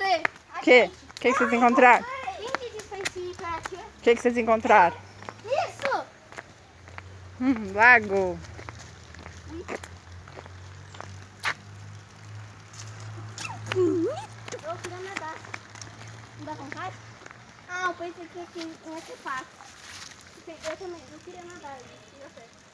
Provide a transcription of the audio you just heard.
Ale, O que vocês encontraram? quem que disse pra gente ir pra aqui? O que vocês encontraram? Isso! Lago. Eu queria nadar. Não dá vontade? Ah, eu pensei que aqui não ia ser fácil. Eu também, eu queria nadar. Não deu certo.